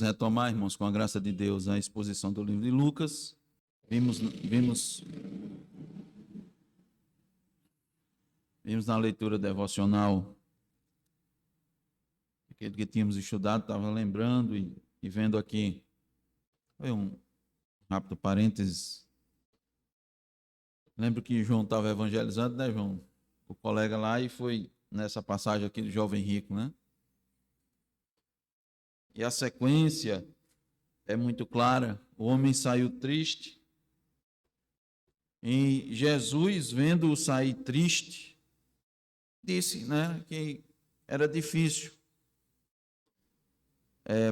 Retomar, irmãos, com a graça de Deus, a exposição do livro de Lucas. Vimos na leitura devocional aquele que tínhamos estudado, estava lembrando e vendo aqui. Foi um rápido parênteses. Lembro que João estava evangelizando, né, João? O colega lá, e foi nessa passagem aqui do jovem rico, né? E a sequência é muito clara. O homem saiu triste. E Jesus, vendo-o sair triste, disse, né, que era difícil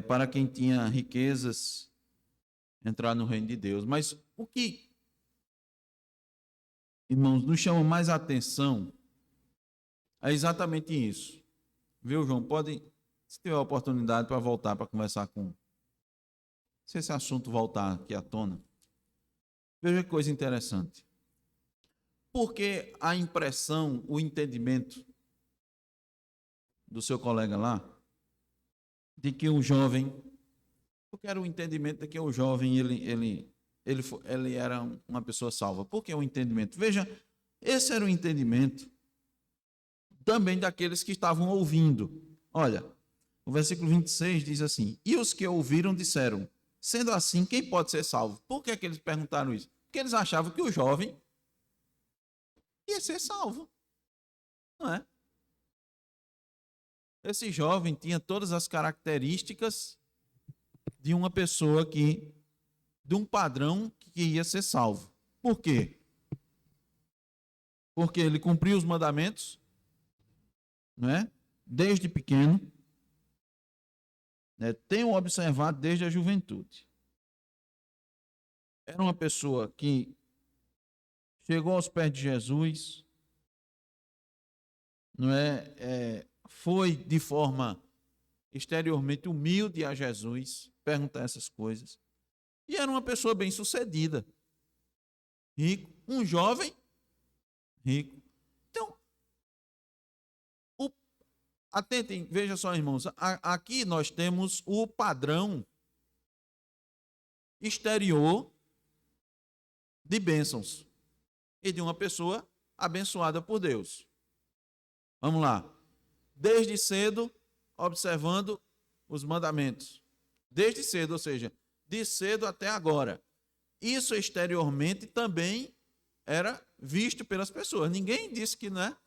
para quem tinha riquezas entrar no reino de Deus. Mas o que, irmãos, nos chama mais a atenção é exatamente isso. Viu, João? Pode, se tiver oportunidade para voltar para conversar se esse assunto voltar aqui à tona. Veja que coisa interessante. Porque a impressão, o entendimento do seu colega lá, de que o jovem, eu quero o entendimento de que o jovem, ele era uma pessoa salva. Por que o entendimento? Veja, esse era o entendimento também daqueles que estavam ouvindo. Olha, o versículo 26 diz assim: e os que ouviram disseram, sendo assim, quem pode ser salvo? Por que eles perguntaram isso? Porque eles achavam que o jovem ia ser salvo, não é? Esse jovem tinha todas as características de uma pessoa de um padrão que ia ser salvo. Por quê? Porque ele cumpriu os mandamentos, não é? Desde pequeno, né? Tenho observado desde a juventude. Era uma pessoa que chegou aos pés de Jesus, não é? Foi de forma exteriormente humilde a Jesus, perguntar essas coisas. E era uma pessoa bem-sucedida, rico, um jovem rico. Então, atentem, veja só, irmãos, aqui nós temos o padrão exterior de bênçãos e de uma pessoa abençoada por Deus. Vamos lá. Desde cedo, observando os mandamentos. Desde cedo, ou seja, de cedo até agora. Isso exteriormente também era visto pelas pessoas. Ninguém disse que não é.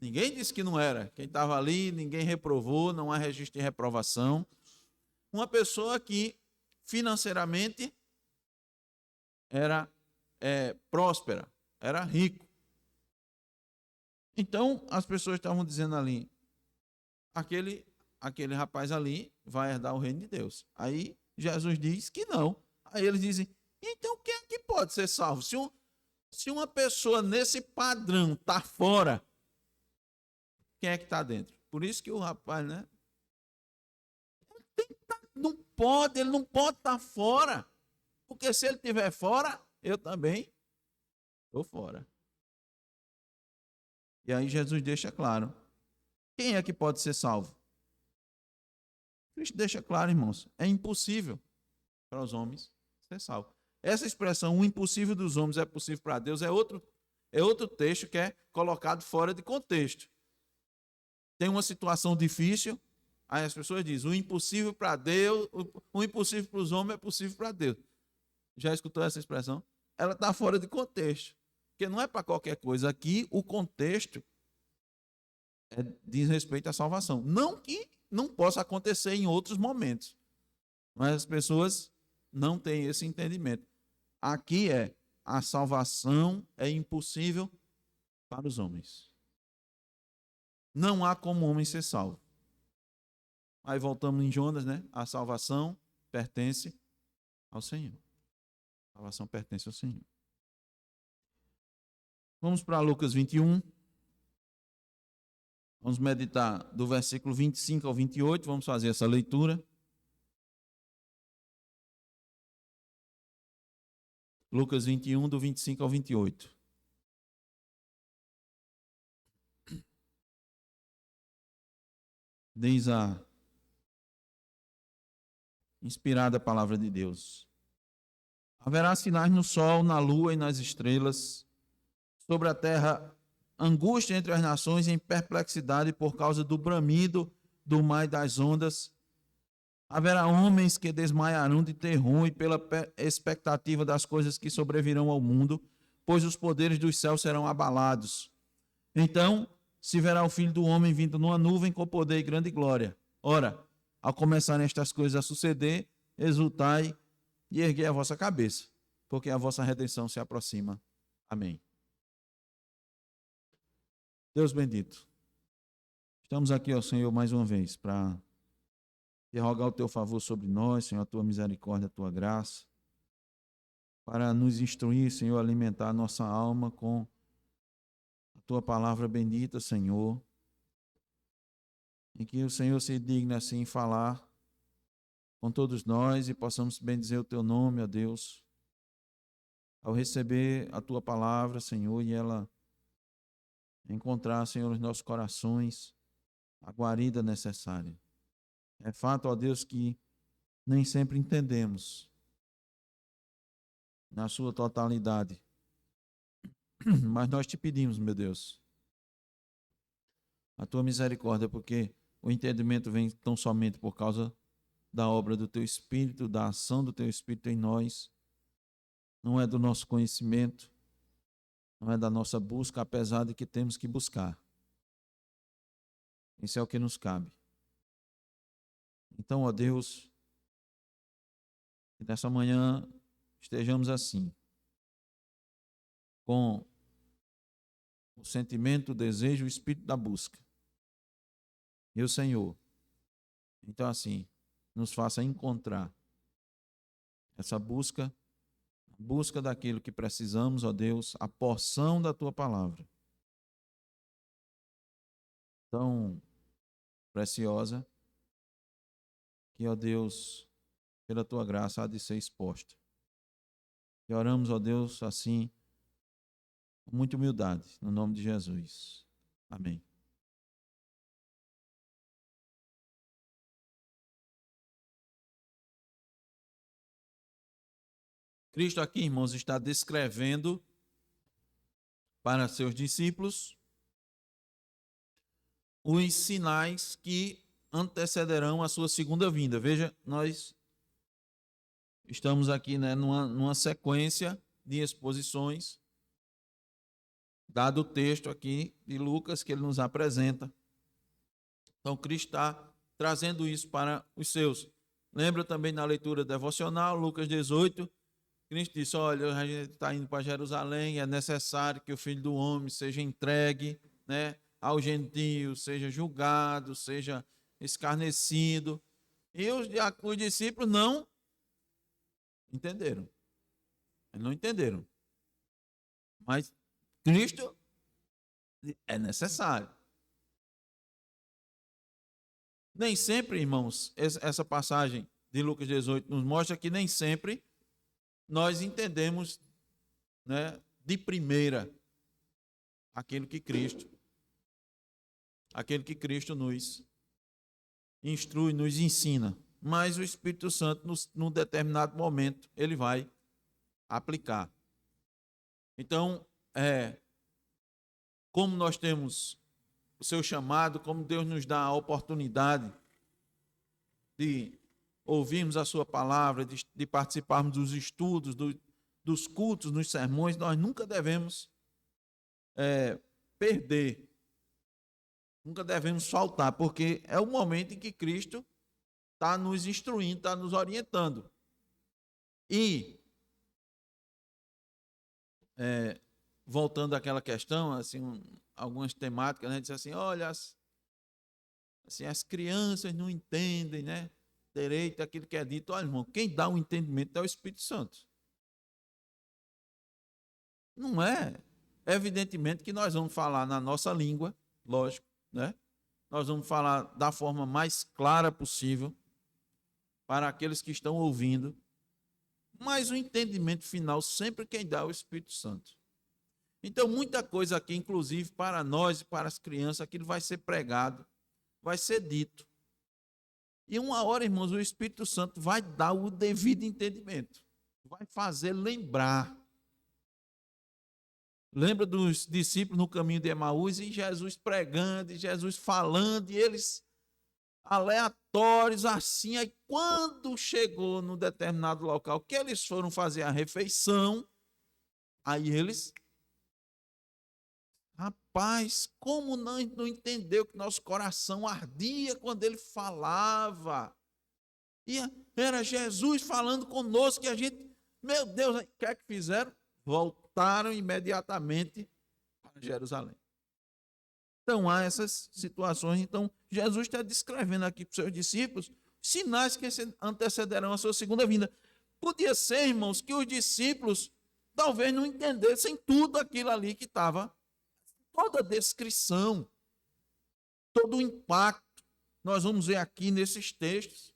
Ninguém disse que não era. Quem estava ali, ninguém reprovou, não há registro de reprovação. Uma pessoa que financeiramente era próspera, era rico. Então, as pessoas estavam dizendo ali, aquele rapaz ali vai herdar o reino de Deus. Aí Jesus diz que não. Aí eles dizem, então quem é que pode ser salvo? Se uma pessoa nesse padrão está fora, quem é que está dentro? Por isso que o rapaz, né? Ele não pode estar fora. Porque se ele estiver fora, eu também estou fora. E aí Jesus deixa claro. Quem é que pode ser salvo? Cristo deixa claro, irmãos. É impossível para os homens ser salvo. Essa expressão, o impossível dos homens é possível para Deus, é outro texto que é colocado fora de contexto. Tem uma situação difícil, aí as pessoas dizem, o impossível para Deus, o impossível para os homens é possível para Deus. Já escutou essa expressão? Ela está fora de contexto. Porque não é para qualquer coisa. Aqui, o contexto diz respeito à salvação. Não que não possa acontecer em outros momentos. Mas as pessoas não têm esse entendimento. Aqui a salvação é impossível para os homens. Não há como o homem ser salvo. Aí voltamos em Jonas, né? A salvação pertence ao Senhor. A salvação pertence ao Senhor. Vamos para Lucas 21. Vamos meditar do versículo 25 ao 28. Vamos fazer essa leitura. Lucas 21, do 25 ao 28. Diz inspirada palavra de Deus. Haverá sinais no sol, na lua e nas estrelas, sobre a terra angústia entre as nações em perplexidade por causa do bramido do mar e das ondas. Haverá homens que desmaiarão de terror e pela expectativa das coisas que sobrevirão ao mundo, pois os poderes dos céus serão abalados. Então se verá o Filho do Homem vindo numa nuvem com poder e grande glória. Ora, ao começarem estas coisas a suceder, exultai e erguei a vossa cabeça, porque a vossa redenção se aproxima. Amém. Deus bendito, estamos aqui, ó Senhor, mais uma vez, para te rogar o teu favor sobre nós, Senhor, a tua misericórdia, a tua graça, para nos instruir, Senhor, alimentar a nossa alma com a tua palavra bendita, Senhor, em que o Senhor se digne assim falar com todos nós e possamos bendizer o teu nome, ó Deus, ao receber a tua palavra, Senhor, e ela encontrar, Senhor, nos nossos corações a guarida necessária. É fato, ó Deus, que nem sempre entendemos na sua totalidade, mas nós te pedimos, meu Deus, a tua misericórdia, porque o entendimento vem tão somente por causa da obra do teu Espírito, da ação do teu Espírito em nós, não é do nosso conhecimento, não é da nossa busca, apesar de que temos que buscar. Isso é o que nos cabe. Então, ó Deus, que nessa manhã estejamos assim, com o sentimento, o desejo, o espírito da busca. E o Senhor, então assim, nos faça encontrar essa busca daquilo que precisamos, ó Deus, a porção da tua palavra, tão preciosa, que, ó Deus, pela tua graça há de ser exposta. E oramos, ó Deus, assim, com muita humildade, no nome de Jesus. Amém. Cristo aqui, irmãos, está descrevendo para seus discípulos os sinais que antecederão a sua segunda vinda. Veja, nós estamos aqui, né, numa sequência de exposições, dado o texto aqui de Lucas que ele nos apresenta. Então, Cristo está trazendo isso para os seus. Lembra também na leitura devocional, Lucas 18, Cristo disse, olha, a gente está indo para Jerusalém, é necessário que o Filho do Homem seja entregue, né, aos gentios, seja julgado, seja escarnecido. E os discípulos não entenderam. Eles não entenderam. Mas Cristo é necessário. Nem sempre, irmãos, essa passagem de Lucas 18 nos mostra que nem sempre nós entendemos, né, de primeira aquilo que Cristo nos instrui, nos ensina. Mas o Espírito Santo, num determinado momento, ele vai aplicar. Então, como nós temos o seu chamado, como Deus nos dá a oportunidade de ouvirmos a sua palavra, de participarmos dos estudos, dos cultos, nos sermões, nós nunca devemos perder, nunca devemos faltar, porque é o momento em que Cristo está nos instruindo, está nos orientando. E, voltando àquela questão, assim, algumas temáticas, né, diz assim, olha, as crianças não entendem, né, direito aquilo que é dito. Olha, irmão, quem dá o entendimento é o Espírito Santo. Não é? Evidentemente que nós vamos falar na nossa língua, lógico, né? Nós vamos falar da forma mais clara possível para aqueles que estão ouvindo, mas o entendimento final sempre quem dá é o Espírito Santo. Então, muita coisa aqui, inclusive para nós e para as crianças, aquilo vai ser pregado, vai ser dito. E uma hora, irmãos, o Espírito Santo vai dar o devido entendimento. Vai fazer lembrar. Lembra dos discípulos no caminho de Emaús e Jesus pregando, e Jesus falando, e eles aleatórios assim. Aí quando chegou no determinado local que eles foram fazer a refeição, aí eles, rapaz, como não entendeu que nosso coração ardia quando ele falava? E era Jesus falando conosco, que a gente, meu Deus, o que é que fizeram? Voltaram imediatamente para Jerusalém. Então, há essas situações. Então, Jesus está descrevendo aqui para os seus discípulos sinais que antecederão a sua segunda vinda. Podia ser, irmãos, que os discípulos talvez não entendessem tudo aquilo ali que estava, toda a descrição, todo o impacto. Nós vamos ver aqui nesses textos.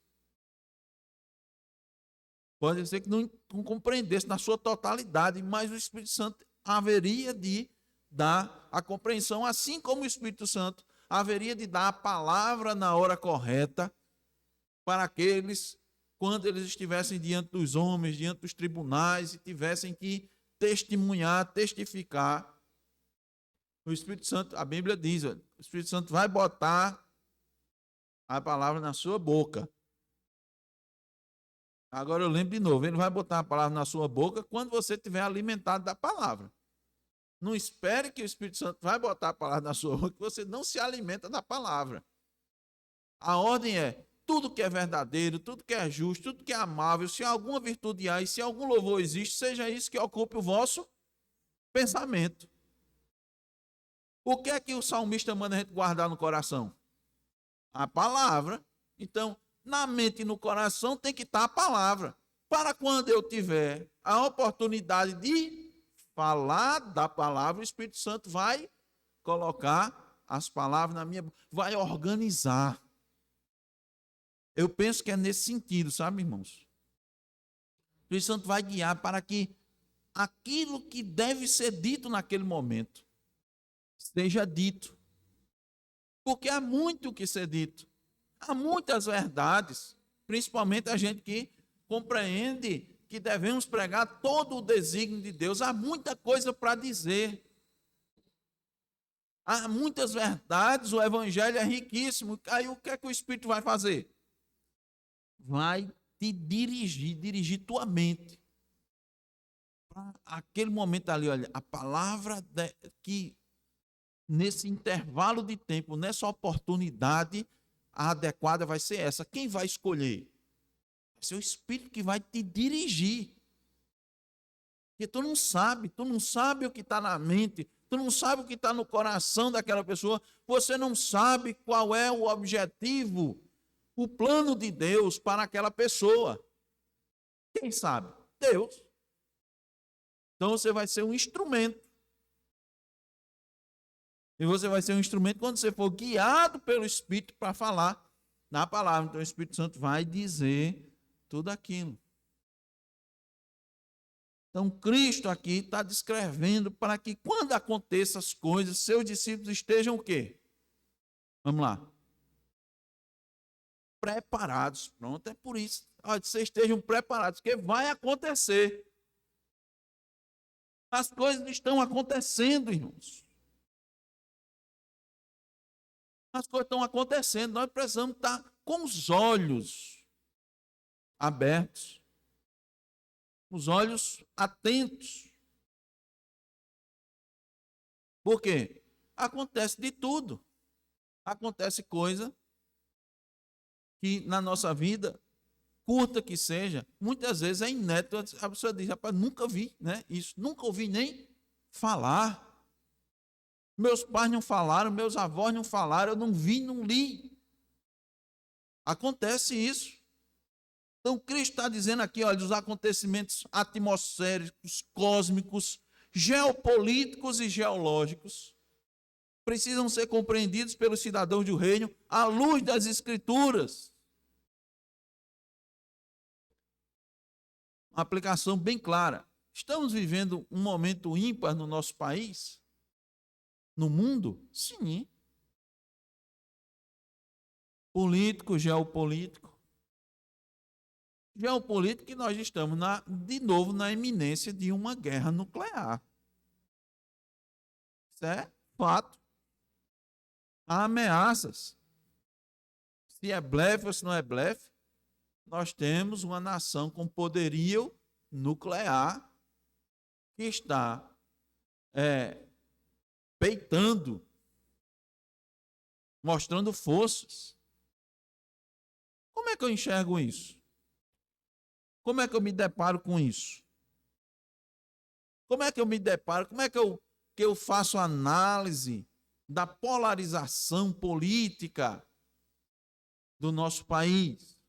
Pode ser que não compreendesse na sua totalidade, mas o Espírito Santo haveria de dar a compreensão, assim como o Espírito Santo haveria de dar a palavra na hora correta para aqueles, quando eles estivessem diante dos homens, diante dos tribunais, e tivessem que testemunhar, testificar. O Espírito Santo, a Bíblia diz, o Espírito Santo vai botar a palavra na sua boca. Agora eu lembro de novo, ele vai botar a palavra na sua boca quando você estiver alimentado da palavra. Não espere que o Espírito Santo vai botar a palavra na sua boca, que você não se alimenta da palavra. A ordem é, tudo que é verdadeiro, tudo que é justo, tudo que é amável, se alguma virtude há e se algum louvor existe, seja isso que ocupe o vosso pensamento. O que é que o salmista manda a gente guardar no coração? A palavra. Então, na mente e no coração tem que estar a palavra. Para quando eu tiver a oportunidade de falar da palavra, o Espírito Santo vai colocar as palavras na minha boca, vai organizar. Eu penso que é nesse sentido, sabe, irmãos? O Espírito Santo vai guiar para que aquilo que deve ser dito naquele momento seja dito. Porque há muito o que ser dito. Há muitas verdades, principalmente a gente que compreende que devemos pregar todo o desígnio de Deus. Há muita coisa para dizer. Há muitas verdades, o evangelho é riquíssimo. Aí o que é que o Espírito vai fazer? Vai te dirigir tua mente. Para aquele momento ali, olha, a palavra que nesse intervalo de tempo, nessa oportunidade, a adequada vai ser essa. Quem vai escolher? Vai ser o Espírito que vai te dirigir. Porque tu não sabe o que está na mente, tu não sabe o que está no coração daquela pessoa, você não sabe qual é o objetivo, o plano de Deus para aquela pessoa. Quem sabe? Deus. Então você vai ser um instrumento. E você vai ser um instrumento quando você for guiado pelo Espírito para falar na palavra. Então o Espírito Santo vai dizer tudo aquilo. Então Cristo aqui está descrevendo para que quando aconteçam as coisas, seus discípulos estejam o quê? Vamos lá. Preparados. Pronto, é por isso. Olha, vocês estejam preparados, porque vai acontecer. As coisas estão acontecendo, irmãos. As coisas estão acontecendo, nós precisamos estar com os olhos abertos, os olhos atentos. Por quê? Acontece de tudo. Acontece coisa que na nossa vida, curta que seja, muitas vezes é inédito. A pessoa diz, rapaz, nunca vi, né? Isso, nunca ouvi nem falar. Meus pais não falaram, meus avós não falaram, eu não vi, não li. Acontece isso. Então, Cristo está dizendo aqui, olha, os acontecimentos atmosféricos, cósmicos, geopolíticos e geológicos precisam ser compreendidos pelos cidadãos do reino à luz das Escrituras. Uma aplicação bem clara. Estamos vivendo um momento ímpar no nosso país? No mundo? Sim. político, geopolítico. Geopolítico que nós estamos, de novo, na iminência de uma guerra nuclear. Isso é fato. Há ameaças. Se é blefe ou se não é blefe, nós temos uma nação com poderio nuclear que está peitando, mostrando forças. Como é que eu enxergo isso? Como é que eu me deparo com isso? Como é que eu me deparo? Como é que eu faço análise da polarização política do nosso país?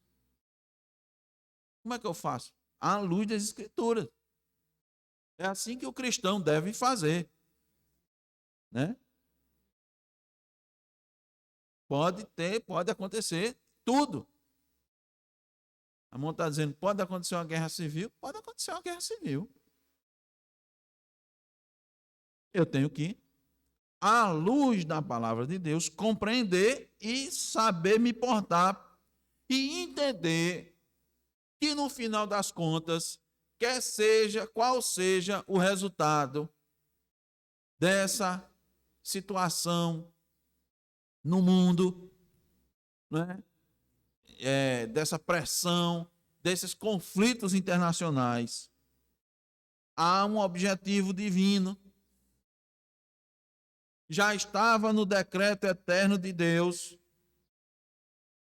Como é que eu faço? À luz das Escrituras. É assim que o cristão deve fazer. Né? Pode acontecer tudo. A mão está dizendo, pode acontecer uma guerra civil? Pode acontecer uma guerra civil. Eu tenho que, à luz da palavra de Deus, compreender e saber me portar e entender que no final das contas, qual seja o resultado dessa situação no mundo, né? Dessa pressão, desses conflitos internacionais, há um objetivo divino. Já estava no decreto eterno de Deus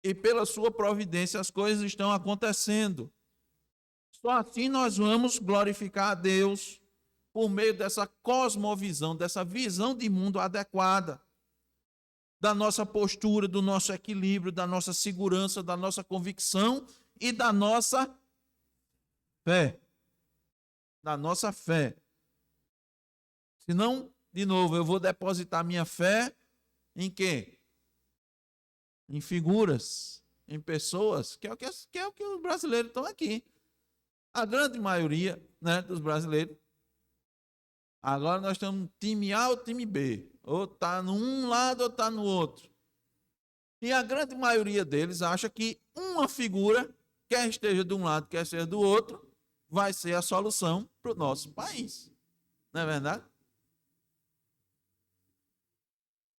e pela sua providência as coisas estão acontecendo. Só assim nós vamos glorificar a Deus por meio dessa cosmovisão, dessa visão de mundo adequada, da nossa postura, do nosso equilíbrio, da nossa segurança, da nossa convicção e da nossa fé. Da nossa fé. Senão, de novo, eu vou depositar minha fé em quê? Em figuras, em pessoas, que é o que os brasileiros estão aqui. A grande maioria, né, dos brasileiros. Agora nós estamos no time A ou time B. Ou está num lado ou está no outro. E a grande maioria deles acha que uma figura, quer esteja de um lado, quer seja do outro, vai ser a solução para o nosso país. Não é verdade?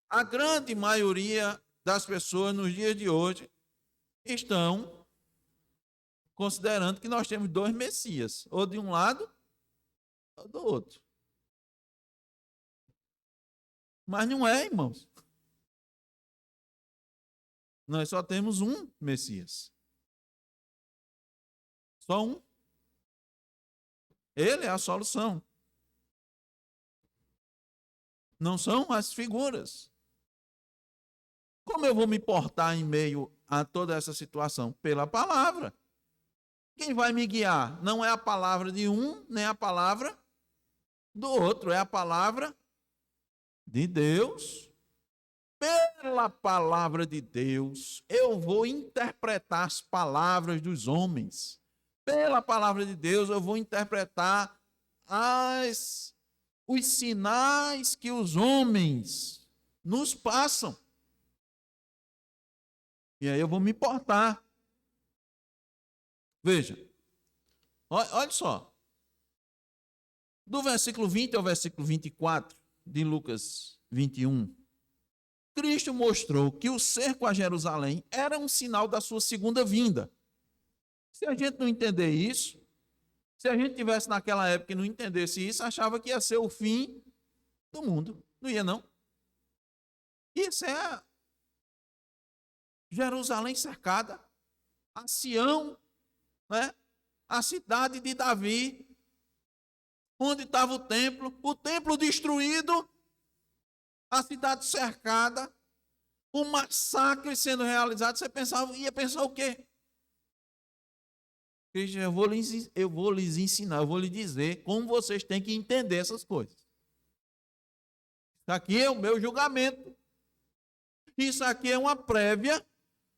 A grande maioria das pessoas nos dias de hoje estão considerando que nós temos dois Messias, ou de um lado ou do outro. Mas não é, irmãos. Nós só temos um Messias. Só um. Ele é a solução. Não são as figuras. Como eu vou me portar em meio a toda essa situação? Pela palavra. Quem vai me guiar? Não é a palavra de um, nem a palavra do outro. É a palavra de Deus. Pela palavra de Deus, eu vou interpretar as palavras dos homens. Pela palavra de Deus, eu vou interpretar os sinais que os homens nos passam. E aí eu vou me portar. Veja, olha só. Do versículo 20 ao versículo 24 de Lucas 21, Cristo mostrou que o cerco a Jerusalém era um sinal da sua segunda vinda. Se a gente não entender isso, se a gente tivesse naquela época e não entendesse isso, achava que ia ser o fim do mundo. Não ia, não. Isso é Jerusalém cercada, a Sião, né? A cidade de Davi, onde estava o templo destruído, a cidade cercada, o massacre sendo realizado. Você ia pensar o quê? Cristo, eu vou lhes ensinar, eu vou lhes dizer como vocês têm que entender essas coisas. Isso aqui é o meu julgamento. Isso aqui é uma prévia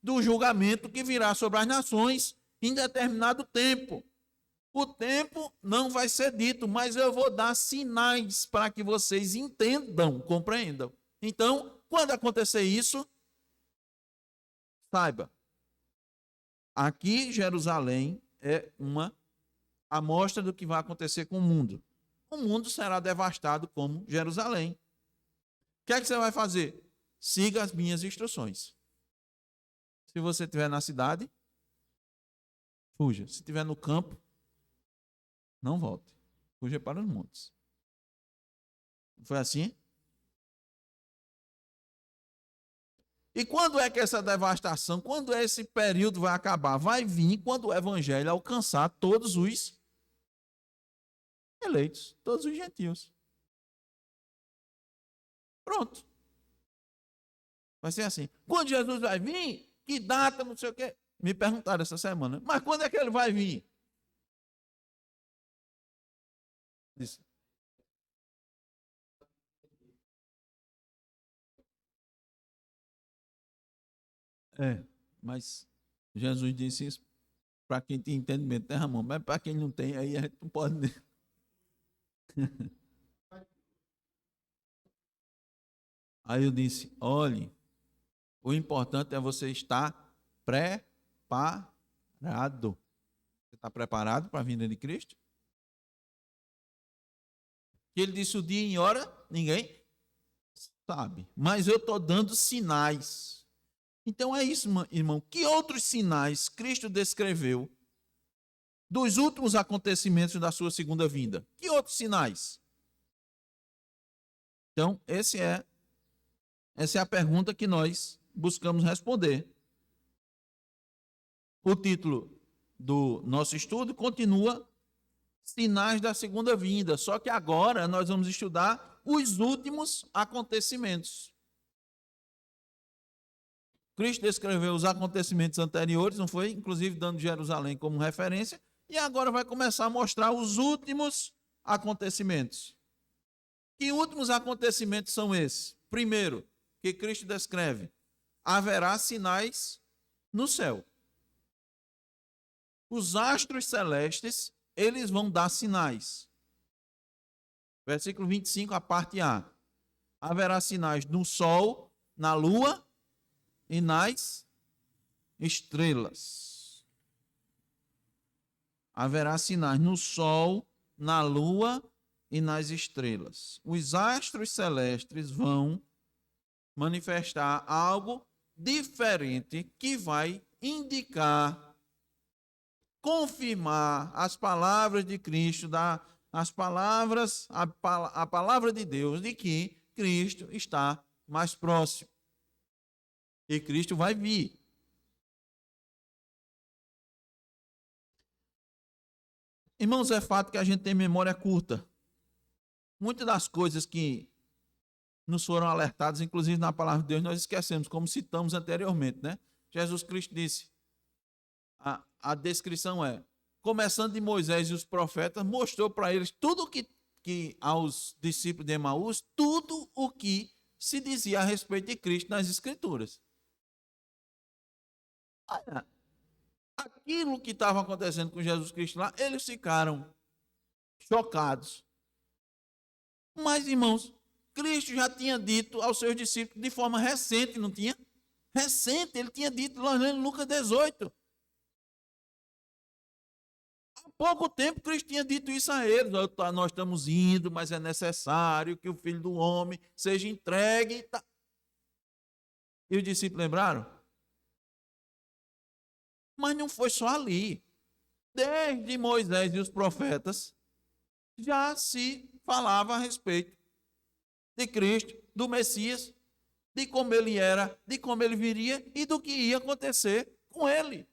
do julgamento que virá sobre as nações em determinado tempo. O tempo não vai ser dito, mas eu vou dar sinais para que vocês entendam, compreendam. Então, quando acontecer isso, Saiba, aqui Jerusalém é uma amostra do que vai acontecer com o mundo. O mundo será devastado como Jerusalém. O que é que você vai fazer? Siga as minhas instruções. Se você estiver na cidade, fuja. Se estiver no campo, não volte. Fuja para os montes. Foi assim? E quando é que essa devastação, quando esse período vai acabar? Vai vir quando o evangelho alcançar todos os eleitos, todos os gentios. Pronto. Vai ser assim. Quando Jesus vai vir, que data, não sei o quê. Me perguntaram essa semana, mas quando é que ele vai vir? Disse, mas Jesus disse isso para quem tem entendimento, tem Ramon, mas para quem não tem, aí a gente não pode. Aí eu disse: olhe, o importante é você estar preparado. Você está preparado para a vinda de Cristo? Que ele disse o dia e hora, ninguém sabe. Mas eu estou dando sinais. Então é isso, irmão. Que outros sinais Cristo descreveu dos últimos acontecimentos da sua segunda vinda? Que outros sinais? Então, essa é a pergunta que nós buscamos responder. O título do nosso estudo continua Sinais da Segunda Vinda, só que agora nós vamos estudar os últimos acontecimentos. Cristo descreveu os acontecimentos anteriores, não foi? Inclusive dando Jerusalém como referência, e agora vai começar a mostrar os últimos acontecimentos. Que últimos acontecimentos são esses? Primeiro, que Cristo descreve: haverá sinais no céu. Os astros celestes, eles vão dar sinais. Versículo 25, a parte A. Haverá sinais no sol, na lua e nas estrelas. Haverá sinais no sol, na lua e nas estrelas. Os astros celestes vão manifestar algo diferente que vai indicar, confirmar as palavras de Cristo, as palavras, a palavra de Deus de que Cristo está mais próximo. E Cristo vai vir. Irmãos, é fato que a gente tem memória curta. Muitas das coisas que nos foram alertadas, inclusive na palavra de Deus, nós esquecemos, como citamos anteriormente, né? Jesus Cristo disse, a descrição é, começando de Moisés e os profetas, mostrou para eles tudo que aos discípulos de Emaús, tudo o que se dizia a respeito de Cristo nas Escrituras. Olha, aquilo que estava acontecendo com Jesus Cristo lá, eles ficaram chocados. Mas, irmãos, Cristo já tinha dito aos seus discípulos de forma recente, não tinha? Recente, ele tinha dito lá em Lucas 18. Há pouco tempo, Cristo tinha dito isso a eles. Nós estamos indo, mas é necessário que o Filho do Homem seja entregue. E os discípulos lembraram? Mas não foi só ali. Desde Moisés e os profetas, já se falava a respeito de Cristo, do Messias, de como ele era, de como ele viria e do que ia acontecer com ele.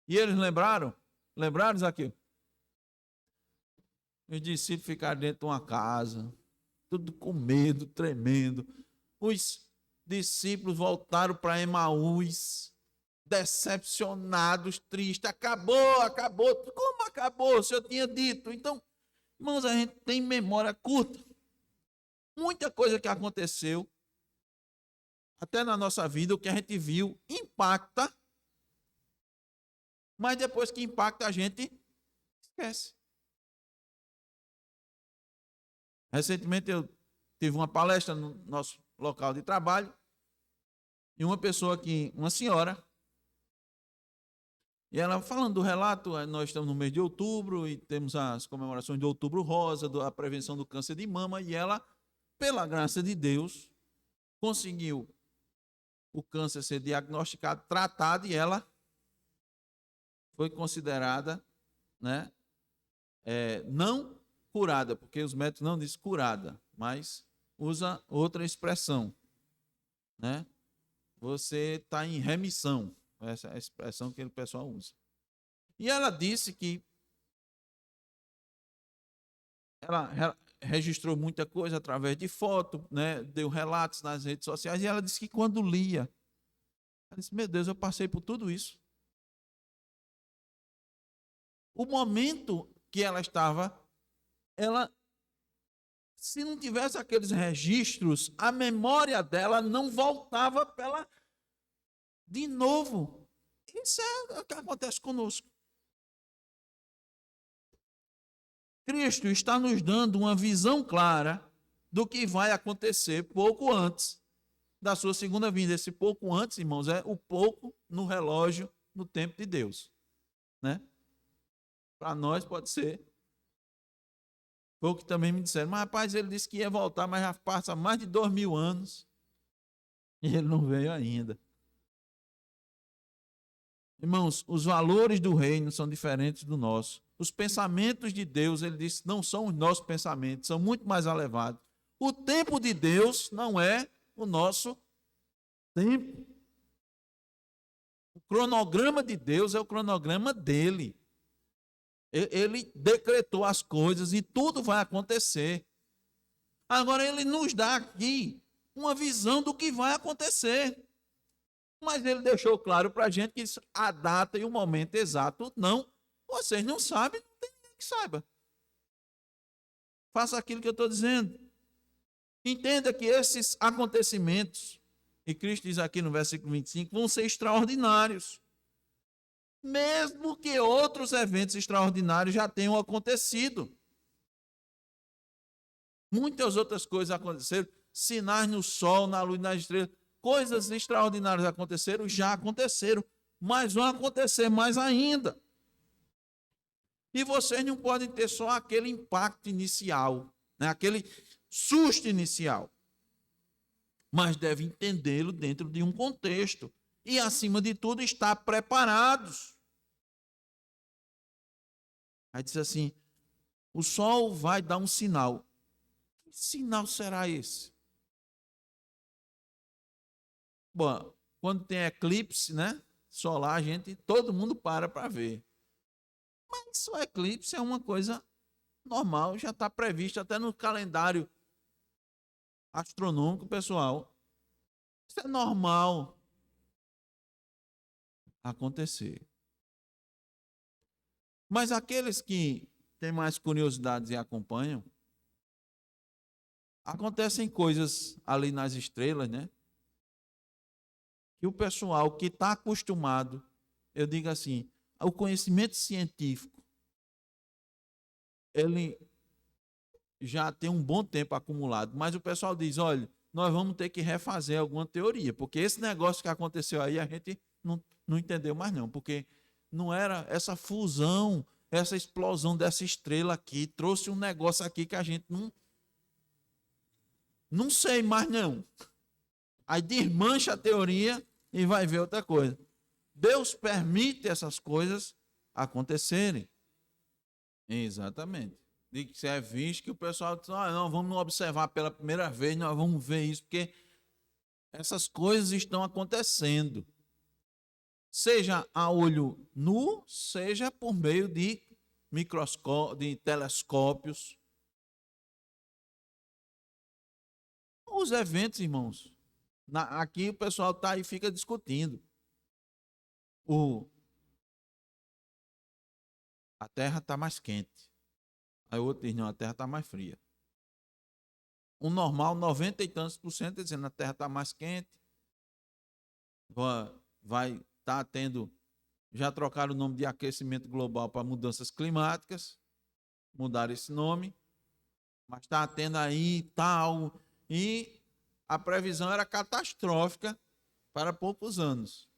E eles lembraram? Lembraram, Zaqueu? Os discípulos ficaram dentro de uma casa, tudo com medo, tremendo. Os discípulos voltaram para Emaús, decepcionados, tristes. Acabou, acabou. Como acabou? O Senhor tinha dito. Então, irmãos, a gente tem memória curta. Muita coisa que aconteceu, até na nossa vida, o que a gente viu, impacta, mas depois que impacta, a gente esquece. Recentemente eu tive uma palestra no nosso local de trabalho E uma pessoa aqui, uma senhora, e ela falando do relato, nós estamos no mês de outubro e temos as comemorações de Outubro Rosa, a prevenção do câncer de mama, e ela, pela graça de Deus, conseguiu o câncer ser diagnosticado, tratado, e ela foi considerada, né, não curada, porque os médicos não dizem curada, mas usa outra expressão, né? Você está em remissão, essa é a expressão que o pessoal usa. E ela disse que ela registrou muita coisa através de foto, né? Deu relatos nas redes sociais, e ela disse que quando lia, ela disse, meu Deus, eu passei por tudo isso. O momento que ela estava, ela, se não tivesse aqueles registros, a memória dela não voltava para ela de novo. Isso é o que acontece conosco. Cristo está nos dando uma visão clara do que vai acontecer pouco antes da sua segunda vinda. Esse pouco antes, irmãos, é o pouco no relógio, no tempo de Deus, né? Para nós pode ser. Foi o que também me disseram, mas rapaz, ele disse que ia voltar, mas já passa mais de 2000 anos e ele não veio ainda. Irmãos, os valores do reino são diferentes do nosso. Os pensamentos de Deus, ele disse, não são os nossos pensamentos, são muito mais elevados. O tempo de Deus não é o nosso tempo. O cronograma de Deus é o cronograma dele. Ele decretou as coisas e tudo vai acontecer. Agora ele nos dá aqui uma visão do que vai acontecer. Mas ele deixou claro para a gente que a data e o momento exato não. Vocês não sabem, não tem ninguém que saiba. Faça aquilo que eu estou dizendo. Entenda que esses acontecimentos, e Cristo diz aqui no versículo 25, vão ser extraordinários. Mesmo que outros eventos extraordinários já tenham acontecido. Muitas outras coisas aconteceram, sinais no sol, na luz, nas estrelas, coisas extraordinárias aconteceram, já aconteceram, mas vão acontecer mais ainda. E vocês não podem ter só aquele impacto inicial, né? Aquele susto inicial, mas devem entendê-lo dentro de um contexto e, acima de tudo, estar preparados. Aí diz assim, o sol vai dar um sinal. Que sinal será esse? Bom, quando tem eclipse, né, solar, todo mundo para ver. Mas o eclipse é uma coisa normal, já está previsto até no calendário astronômico, pessoal. Isso é normal acontecer. Mas aqueles que têm mais curiosidades e acompanham, acontecem coisas ali nas estrelas, né? Que o pessoal que está acostumado, eu digo assim, ao conhecimento científico, ele já tem um bom tempo acumulado, mas o pessoal diz, olha, nós vamos ter que refazer alguma teoria, porque esse negócio que aconteceu aí a gente não entendeu mais não, porque não era essa fusão, essa explosão dessa estrela aqui, trouxe um negócio aqui que a gente não sei mais não. Aí desmancha a teoria e vai ver outra coisa. Deus permite essas coisas acontecerem. Exatamente. De que é visto que o pessoal diz, não, vamos observar pela primeira vez, nós vamos ver isso, porque essas coisas estão acontecendo. Seja a olho nu, seja por meio de de telescópios. Os eventos, irmãos, aqui o pessoal está aí e fica discutindo. A terra está mais quente. Aí o outro diz, não, a terra está mais fria. O normal, 90 e tantos por cento, dizendo a terra está mais quente. Vai estar tendo, já trocaram o nome de aquecimento global para mudanças climáticas, mudaram esse nome, mas está tendo aí tal, e a previsão era catastrófica para poucos anos.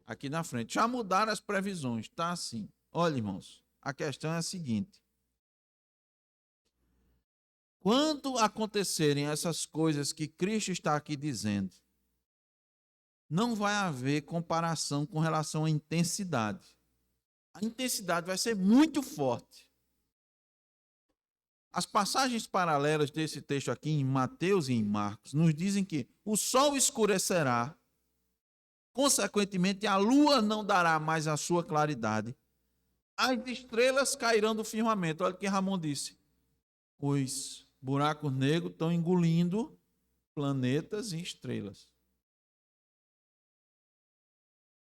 Aqui na frente. Já mudaram as previsões, está assim. Olha, irmãos, a questão é a seguinte. Quando acontecerem essas coisas que Cristo está aqui dizendo, não vai haver comparação com relação à intensidade. A intensidade vai ser muito forte. As passagens paralelas desse texto aqui, em Mateus e em Marcos, nos dizem que o sol escurecerá, consequentemente, a lua não dará mais a sua claridade, as estrelas cairão do firmamento. Olha o que Ramon disse. Os buracos negros estão engolindo planetas e estrelas.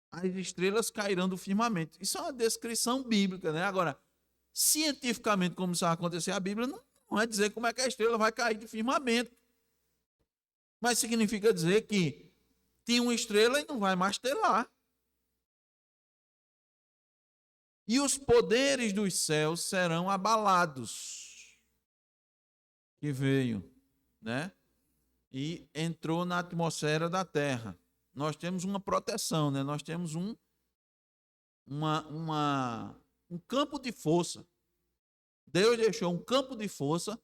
As estrelas cairão do firmamento. Isso é uma descrição bíblica, né? Agora, cientificamente, como isso vai acontecer, a Bíblia não vai dizer como é que a estrela vai cair do firmamento. Mas significa dizer que tinha uma estrela e não vai mais ter lá. E os poderes dos céus serão abalados. Que veio, né? E entrou na atmosfera da Terra. Nós temos uma proteção, né? Nós temos um campo de força. Deus deixou um campo de força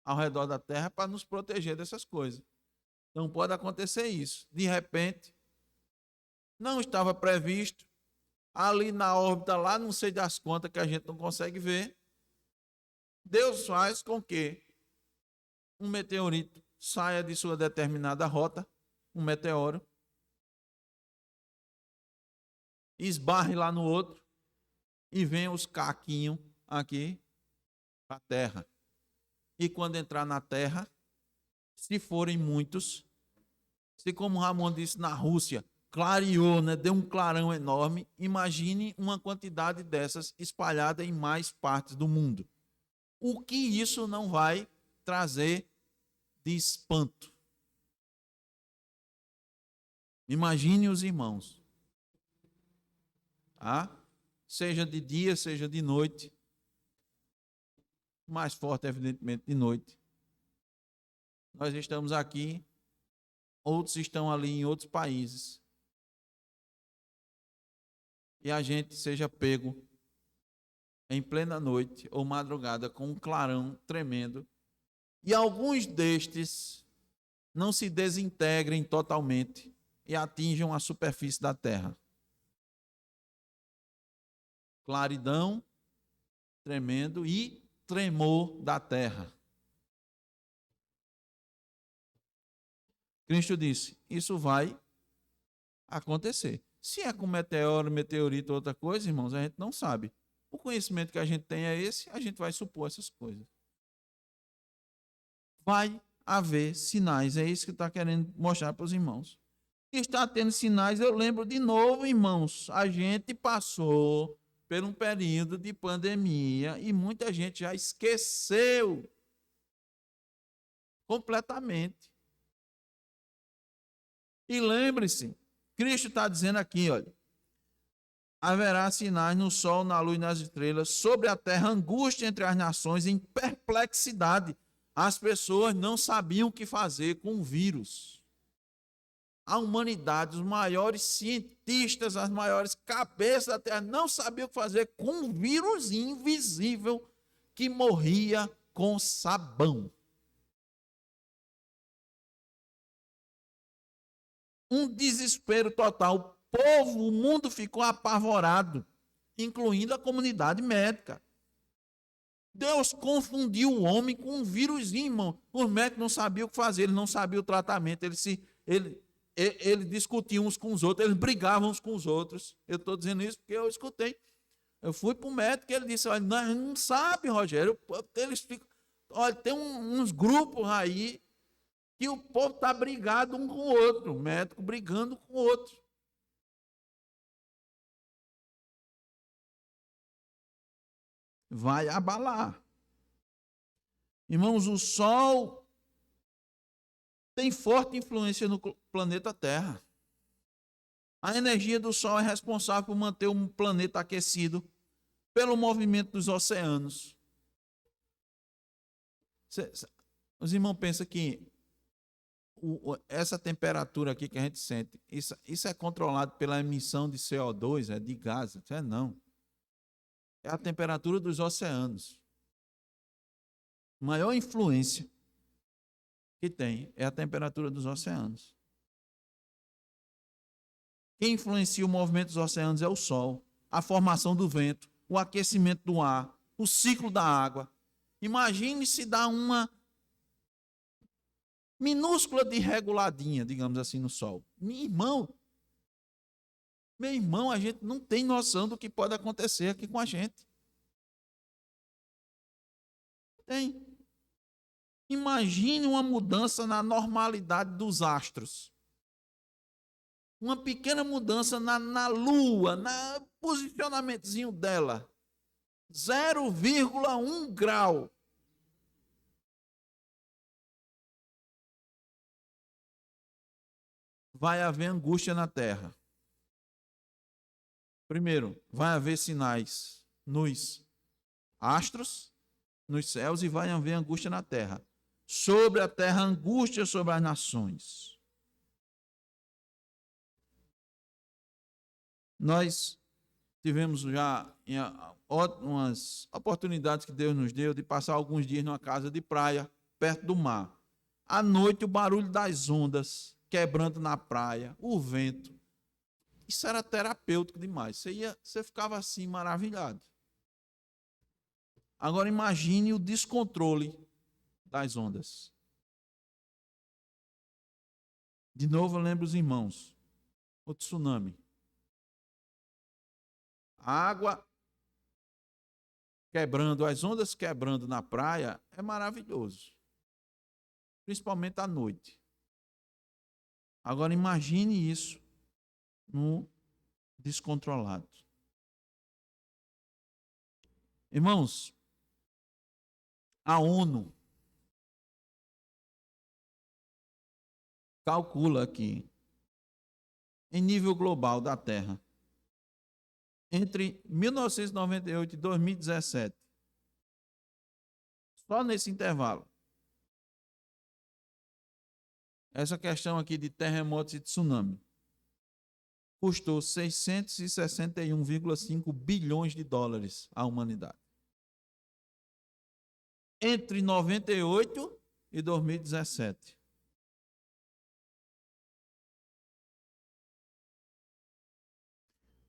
ao redor da Terra para nos proteger dessas coisas. Então pode acontecer isso. De repente, não estava previsto, ali na órbita, lá não sei das contas que a gente não consegue ver, Deus faz com que um meteorito saia de sua determinada rota, um meteoro, esbarre lá no outro e venha os caquinhos aqui para a Terra. E quando entrar na Terra, se forem muitos, se como Ramon disse na Rússia, clareou, né, deu um clarão enorme, imagine uma quantidade dessas espalhada em mais partes do mundo. O que isso não vai trazer de espanto? Imagine os irmãos. Seja de dia, seja de noite. Mais forte, evidentemente, de noite. Nós estamos aqui, outros estão ali em outros países. E a gente seja pego em plena noite ou madrugada com um clarão tremendo. E alguns destes não se desintegrem totalmente e atinjam a superfície da terra. Claridão tremendo e tremor da terra. Cristo disse, isso vai acontecer. Se é com meteoro, meteorito ou outra coisa, irmãos, a gente não sabe. O conhecimento que a gente tem é esse, a gente vai supor essas coisas. Vai haver sinais, é isso que está querendo mostrar para os irmãos. Está tendo sinais, eu lembro de novo, irmãos, a gente passou por um período de pandemia e muita gente já esqueceu completamente. E lembre-se, Cristo está dizendo aqui, olha, haverá sinais no sol, na lua e nas estrelas, sobre a terra, angústia entre as nações, em perplexidade. As pessoas não sabiam o que fazer com o vírus. A humanidade, os maiores cientistas, as maiores cabeças da terra, não sabiam o que fazer com um vírus invisível que morria com sabão. Um desespero total. O povo, o mundo ficou apavorado, incluindo a comunidade médica. Deus confundiu o homem com um vírusinho, irmão. Os médicos não sabiam o que fazer, eles não sabiam o tratamento, eles discutiam uns com os outros, eles brigavam uns com os outros. Eu estou dizendo isso porque eu escutei. Eu fui para o médico e ele disse, olha, não sabe, Rogério, eles ficam, olha, tem uns grupos aí que o povo está brigado um com o outro, o médico brigando com o outro. Vai abalar. Irmãos, o Sol tem forte influência no planeta Terra. A energia do Sol é responsável por manter o planeta aquecido pelo movimento dos oceanos. Os irmãos pensam que essa temperatura aqui que a gente sente, isso é controlado pela emissão de CO2, de gases? Não. É a temperatura dos oceanos. Maior influência que tem é a temperatura dos oceanos. Quem influencia o movimento dos oceanos é o Sol, a formação do vento, o aquecimento do ar, o ciclo da água. Imagine se dá uma minúscula de reguladinha, digamos assim, no Sol. Meu irmão, a gente não tem noção do que pode acontecer aqui com a gente. Tem. Imagine uma mudança na normalidade dos astros. Uma pequena mudança na Lua, no posicionamentozinho dela. 0,1 grau. Vai haver angústia na Terra. Primeiro, vai haver sinais nos astros, nos céus, e vai haver angústia na Terra. Sobre a Terra, angústia sobre as nações. Nós tivemos já ótimas oportunidades que Deus nos deu de passar alguns dias numa casa de praia, perto do mar. À noite, o barulho das ondas quebrando na praia, o vento. Isso era terapêutico demais. Você ficava assim, maravilhado. Agora imagine o descontrole das ondas. De novo, eu lembro os irmãos. O tsunami. A água quebrando, as ondas quebrando na praia é maravilhoso. Principalmente à noite. Agora imagine isso no descontrolado. Irmãos, a ONU calcula aqui, em nível global da Terra, entre 1998 e 2017, só nesse intervalo, essa questão aqui de terremotos e tsunami custou 661,5 bilhões de dólares à humanidade. Entre 98 e 2017.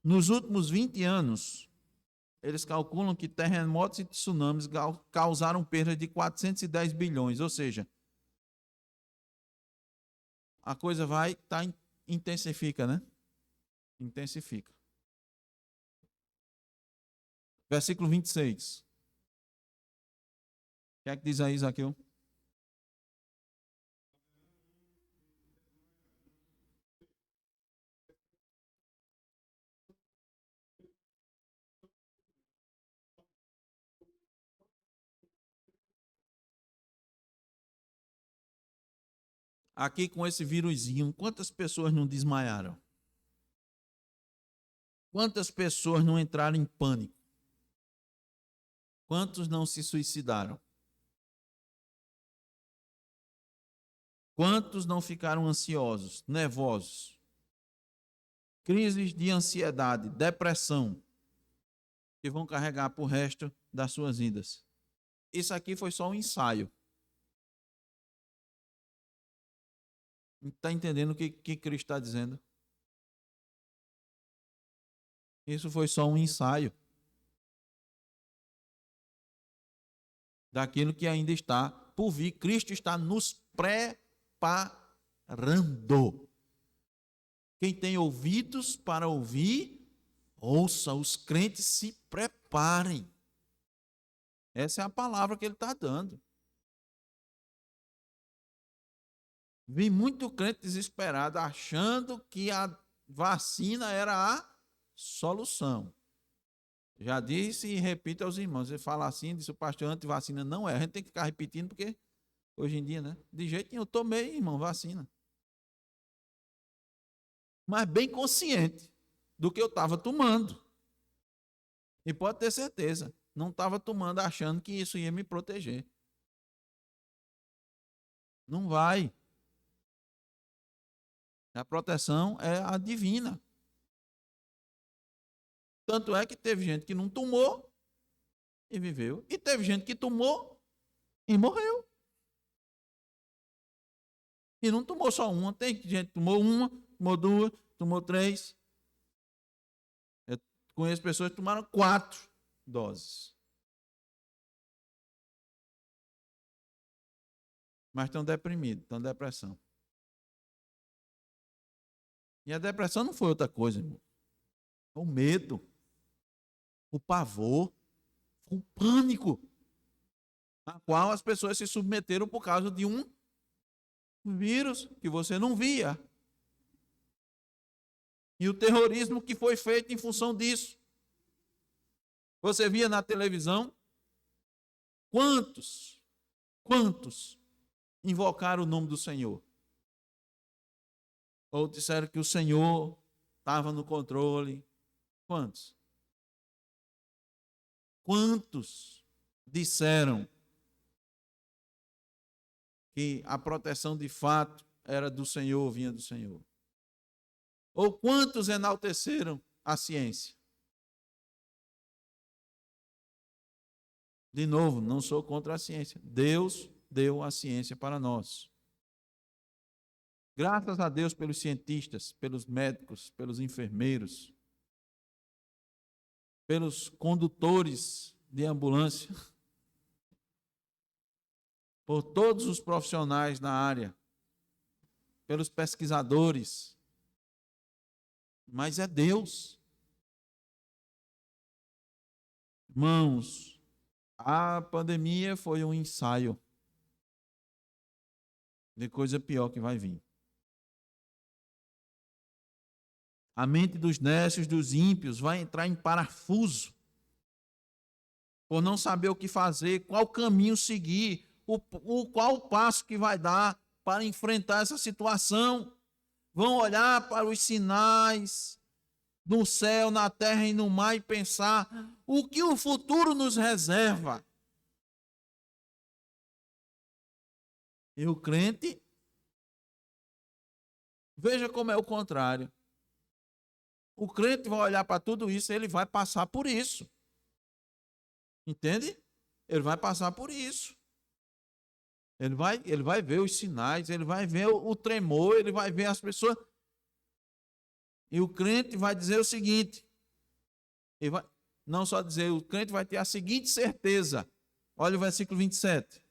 Nos últimos 20 anos, eles calculam que terremotos e tsunamis causaram perdas de 410 bilhões, ou seja, a coisa intensifica, né? Intensifica. Versículo 26. O que é que diz aí, Zaqueu? Aqui com esse vírusinho, quantas pessoas não desmaiaram? Quantas pessoas não entraram em pânico? Quantos não se suicidaram? Quantos não ficaram ansiosos, nervosos? Crises de ansiedade, depressão, que vão carregar para o resto das suas vidas. Isso aqui foi só um ensaio. Está entendendo o que Cristo está dizendo? Isso foi só um ensaio daquilo que ainda está por vir. Cristo está nos preparando. Quem tem ouvidos para ouvir, ouça. Os crentes se preparem. Essa é a palavra que ele está dando. Vi muito crente desesperado, achando que a vacina era a solução. Já disse e repito aos irmãos. Você fala assim, disse o pastor, antivacina não é. A gente tem que ficar repetindo, porque hoje em dia, né? De jeito nenhum, eu tomei, irmão, vacina. Mas bem consciente do que eu estava tomando. E pode ter certeza, não estava tomando achando que isso ia me proteger. Não vai. A proteção é a divina. Tanto é que teve gente que não tomou e viveu. E teve gente que tomou e morreu. E não tomou só uma. Tem gente que tomou uma, tomou duas, tomou três. Eu conheço pessoas que tomaram 4 doses. Mas estão deprimidos, estão em depressão. E a depressão não foi outra coisa, irmão. O medo, o pavor, o pânico, a qual as pessoas se submeteram por causa de um vírus que você não via. E o terrorismo que foi feito em função disso. Você via na televisão quantos invocaram o nome do Senhor? Ou disseram que o Senhor estava no controle? Quantos? Quantos disseram que a proteção de fato era do Senhor, vinha do Senhor? Ou quantos enalteceram a ciência? De novo, não sou contra a ciência. Deus deu a ciência para nós. Graças a Deus pelos cientistas, pelos médicos, pelos enfermeiros, pelos condutores de ambulância, por todos os profissionais na área, pelos pesquisadores. Mas é Deus. Irmãos, a pandemia foi um ensaio de coisa pior que vai vir. A mente dos nécios, dos ímpios, vai entrar em parafuso por não saber o que fazer, qual caminho seguir, qual o passo que vai dar para enfrentar essa situação. Vão olhar para os sinais no céu, na terra e no mar e pensar o que o futuro nos reserva. E o crente, veja como é o contrário. O crente vai olhar para tudo isso, ele vai passar por isso. Entende? Ele vai passar por isso. Ele vai ver os sinais, ele vai ver o tremor, ele vai ver as pessoas. E o crente vai dizer o seguinte, ele vai, não só dizer, o crente vai ter a seguinte certeza. Olha o versículo 27.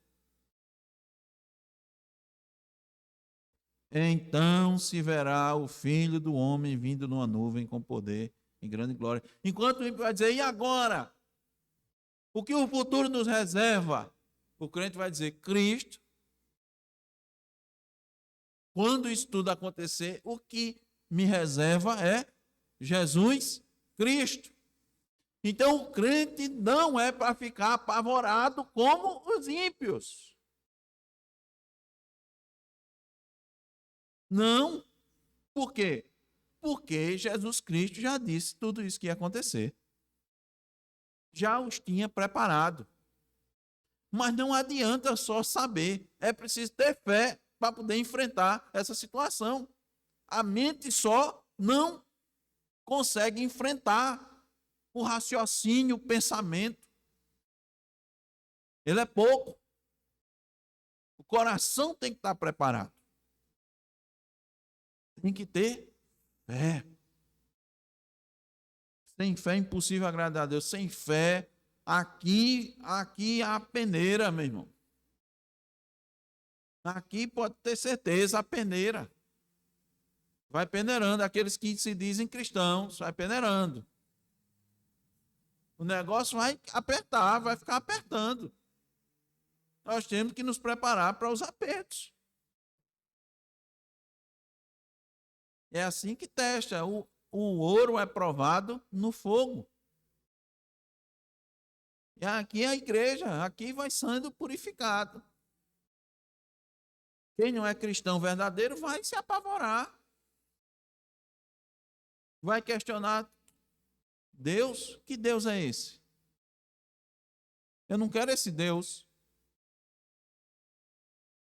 Então se verá o Filho do Homem vindo numa nuvem com poder e grande glória. Enquanto o ímpio vai dizer, e agora? O que o futuro nos reserva? O crente vai dizer, Cristo. Quando isso tudo acontecer, o que me reserva é Jesus Cristo. Então o crente não é para ficar apavorado como os ímpios. Não. Por quê? Porque Jesus Cristo já disse tudo isso que ia acontecer. Já os tinha preparado. Mas não adianta só saber, é preciso ter fé para poder enfrentar essa situação. A mente só não consegue enfrentar o raciocínio, o pensamento. Ele é pouco. O coração tem que estar preparado. Tem que ter fé. Sem fé é impossível agradar a Deus. Sem fé, aqui há a peneira, meu irmão. Aqui pode ter certeza, a peneira. Vai peneirando. Aqueles que se dizem cristãos, vai peneirando. O negócio vai apertar, vai ficar apertando. Nós temos que nos preparar para os apertos. É assim que testa. O ouro é provado no fogo. E aqui é a igreja, aqui vai sendo purificado. Quem não é cristão verdadeiro vai se apavorar. Vai questionar Deus? Que Deus é esse? Eu não quero esse Deus.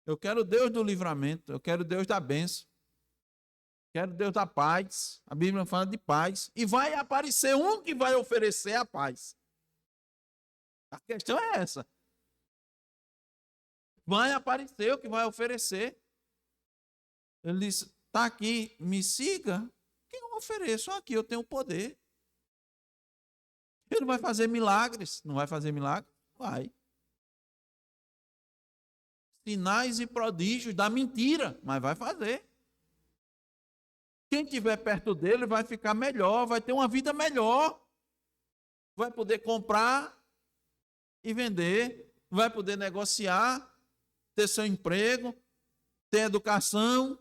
Eu quero o Deus do livramento, eu quero o Deus da bênção. Quero Deus da paz. A Bíblia fala de paz. E vai aparecer um que vai oferecer a paz. A questão é essa. Vai aparecer o que vai oferecer. Ele diz, está aqui, me siga. Que eu ofereço aqui, eu tenho poder. Ele vai fazer milagres. Não vai fazer milagres? Vai. Sinais e prodígios da mentira, mas vai fazer. Quem estiver perto dele vai ficar melhor, vai ter uma vida melhor. Vai poder comprar e vender, vai poder negociar, ter seu emprego, ter educação.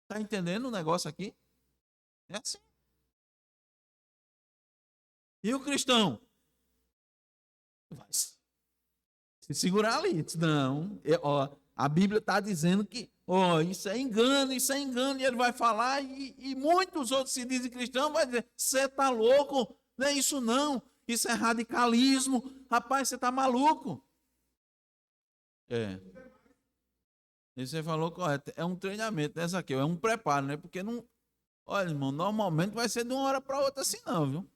Está entendendo o negócio aqui? É assim. E o cristão? Vai se segurar ali. Não, a Bíblia está dizendo que isso é engano, e ele vai falar, e muitos outros se dizem cristãos, vai dizer, você está louco, não é isso não, isso é radicalismo, rapaz, você está maluco. E você falou correto, é um treinamento, né, Zaqueu? É um preparo, né? Porque não, olha, irmão, normalmente vai ser de uma hora para outra assim não, viu?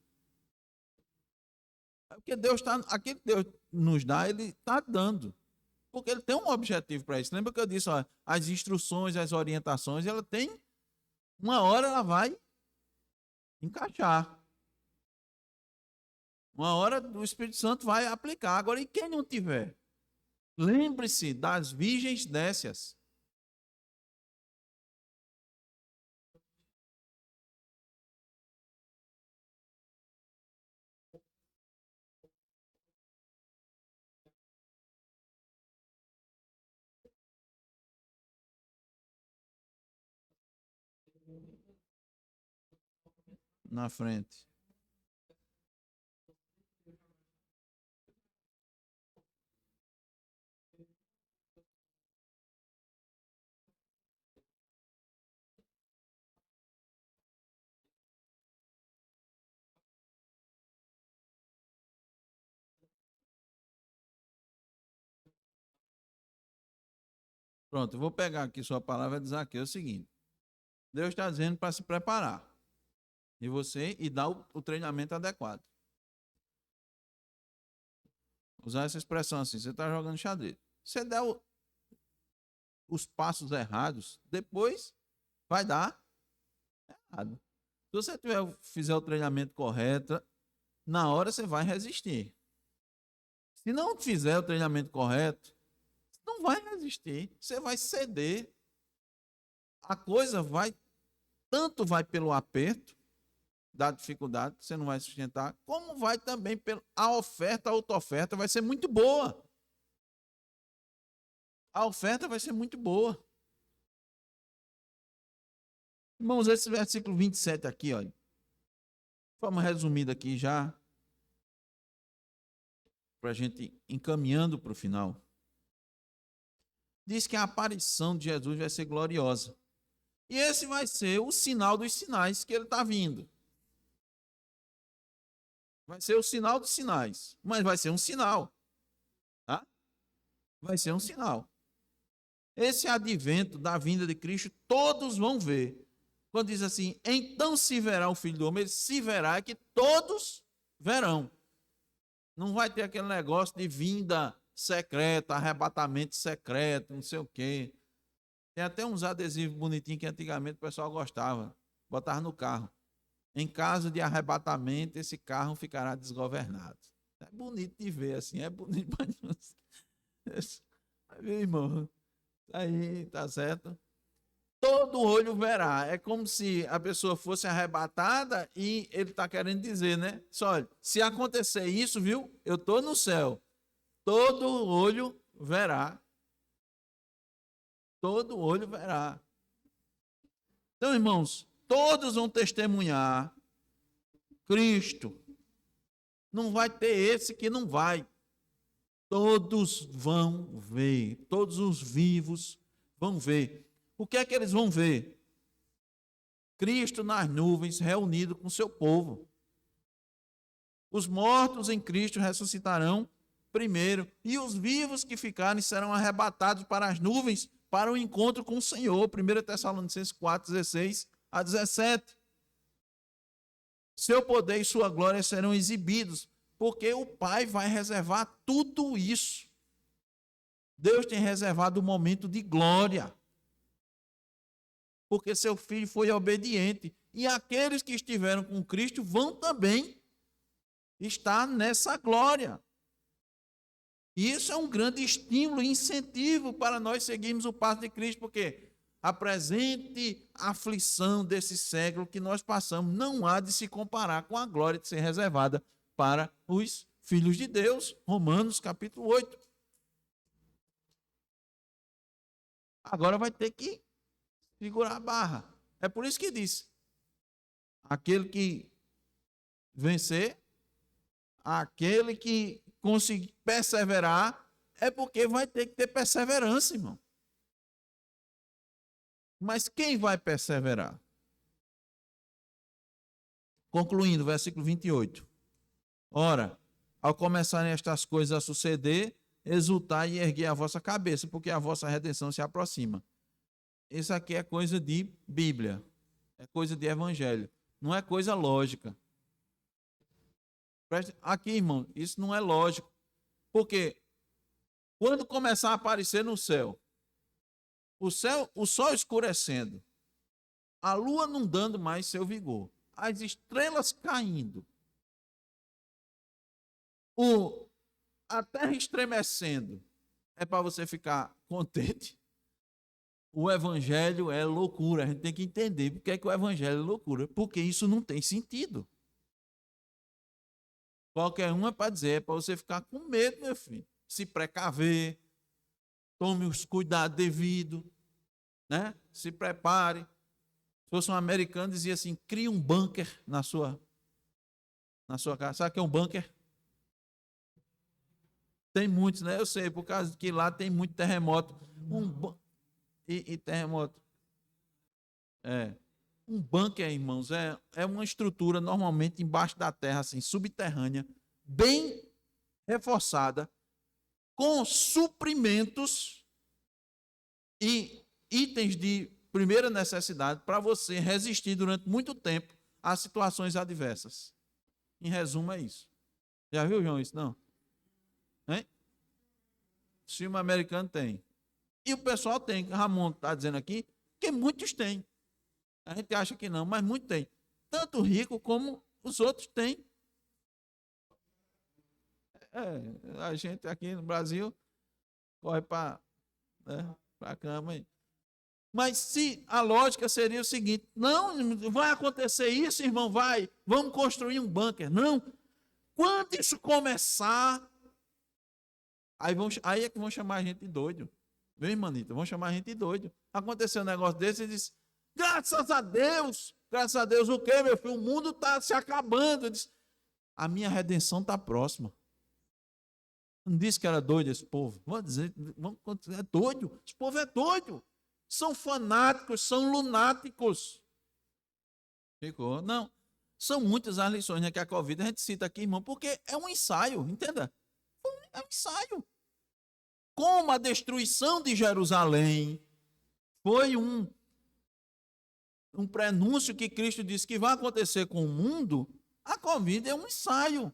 É porque Deus está, aquilo que Deus nos dá, Ele está dando. Porque Ele tem um objetivo para isso. Lembra que eu disse, as instruções, as orientações, ela tem, uma hora ela vai encaixar. Uma hora o Espírito Santo vai aplicar. Agora, e quem não tiver? Lembre-se das virgens nécias. Na frente. Pronto, eu vou pegar aqui sua palavra e dizer aqui o seguinte. Deus está dizendo para se preparar. E você e dar o treinamento adequado. Usar essa expressão assim, você está jogando xadrez. Você der os passos errados, depois vai dar errado. Se você fizer o treinamento correto, na hora você vai resistir. Se não fizer o treinamento correto, não vai resistir. Você vai ceder. A coisa vai, tanto vai pelo aperto da dificuldade, você não vai sustentar, como vai também pela oferta, a autooferta vai ser muito boa. A oferta vai ser muito boa. Irmãos, esse versículo 27 aqui, olha, de forma resumida aqui já, para a gente ir encaminhando para o final. Diz que a aparição de Jesus vai ser gloriosa. E esse vai ser o sinal dos sinais que ele está vindo. Vai ser o sinal dos sinais. Mas vai ser um sinal. Tá? Vai ser um sinal. Esse advento da vinda de Cristo, todos vão ver. Quando diz assim, então se verá o Filho do Homem, ele se verá, é que todos verão. Não vai ter aquele negócio de vinda secreta, arrebatamento secreto, não sei o quê. Tem até uns adesivos bonitinhos que antigamente o pessoal gostava. Botava no carro. Em caso de arrebatamento, esse carro ficará desgovernado. É bonito de ver assim, é bonito. Meu irmão, aí tá certo. Todo olho verá. É como se a pessoa fosse arrebatada e ele está querendo dizer, né? Só, olha, se acontecer isso, viu? Eu estou no céu. Todo olho verá. Todo olho verá. Então, irmãos, todos vão testemunhar Cristo. Não vai ter esse que não vai. Todos vão ver. Todos os vivos vão ver. O que é que eles vão ver? Cristo nas nuvens, reunido com seu povo. Os mortos em Cristo ressuscitarão primeiro, e os vivos que ficarem serão arrebatados para as nuvens, para o encontro com o Senhor. 1 Tessalonicenses 4,16 a 17. Seu poder e sua glória serão exibidos, porque o Pai vai reservar tudo isso. Deus tem reservado um momento de glória, porque seu filho foi obediente. E aqueles que estiveram com Cristo vão também estar nessa glória. E isso é um grande estímulo e incentivo para nós seguirmos o passo de Cristo, porque a presente aflição desse século que nós passamos não há de se comparar com a glória de ser reservada para os filhos de Deus. Romanos capítulo 8. Agora vai ter que segurar a barra. É por isso que diz: aquele que vencer, aquele que conseguir perseverar, é porque vai ter que ter perseverança, irmão. Mas quem vai perseverar? Concluindo, versículo 28. Ora, ao começarem estas coisas a suceder, exultai e erguei a vossa cabeça, porque a vossa redenção se aproxima. Isso aqui é coisa de Bíblia, é coisa de Evangelho, não é coisa lógica. Aqui, irmão, isso não é lógico, porque quando começar a aparecer no céu, o sol escurecendo, a lua não dando mais seu vigor, as estrelas caindo, a terra estremecendo, é para você ficar contente. O evangelho é loucura, a gente tem que entender por que é que o evangelho é loucura, porque isso não tem sentido. Qualquer um é para dizer, é para você ficar com medo, meu filho, se precaver, tome os cuidados devidos, né? Se prepare. Se fosse um americano, dizia assim: crie um bunker na sua casa. Sabe o que é um bunker? Tem muitos, né? Eu sei, por causa que lá tem muito terremoto. E terremoto. Um bunker, irmãos, é uma estrutura normalmente embaixo da terra, assim, subterrânea, bem reforçada, com suprimentos e itens de primeira necessidade para você resistir durante muito tempo a situações adversas. Em resumo, é isso. Já viu, João, isso? Não? Hein? O filme americano tem. E o pessoal tem. Ramon está dizendo aqui que muitos têm. A gente acha que não, mas muitos têm. Tanto o rico como os outros têm. A gente aqui no Brasil corre para a cama aí. Mas se a lógica seria o seguinte: não, vai acontecer isso, irmão, vamos construir um bunker. Não, quando isso começar, aí é que vão chamar a gente de doido. Viu, irmanita? Vão chamar a gente de doido. Aconteceu um negócio desse e diz: graças a Deus o quê, meu filho? O mundo está se acabando. Diz, a minha redenção está próxima. Não disse que era doido esse povo. Vamos dizer, é doido. Esse povo é doido. São fanáticos, são lunáticos. Ficou? Não. São muitas as lições, né, que a Covid a gente cita aqui, irmão, porque é um ensaio, entenda? É um ensaio. Como a destruição de Jerusalém foi um prenúncio que Cristo disse que vai acontecer com o mundo, a Covid é um ensaio.